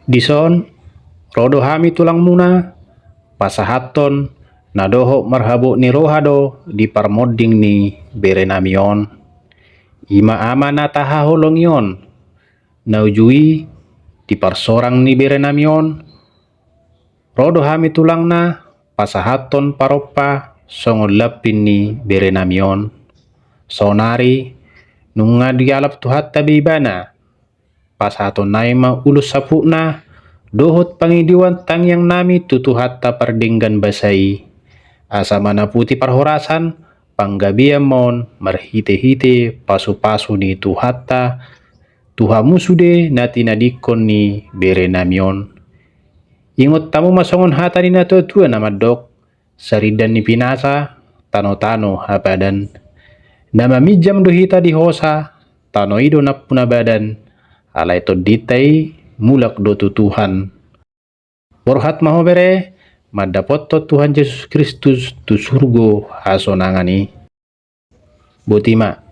Dison, rodo hami tulang muna, pasahaton, nadoho marhabo ni rohado di parmodding ni berenamion. Ima ama na tahaholong yon, naujui di parsorang ni berenamion, rodo hami tulang na, pasahaton paropa, songon lapin ni berenamion. Sonari, nunga dialap tuhat tabibana, pasahaton naima ulus sapuna, dohot pangidiwan tangyang nami tutuhatta pardinggan basai. Asa mana puti parhorasan, panggabian mon, marhite-hite, pasu-pasu ni tuhatta, tuha musude nati nadikon ni berenamion. Ingot tamu masongon hata ni natua nama dok, saridan ni pinasa, tano-tano hapadan. Nama mijam dohita di hosa, tano ido napuna badan, alai to ditai mulak do Tuhan. Borhat mahobere, madapot to Tuhan Yesus Kristus tu surgo hasonangani. Botima,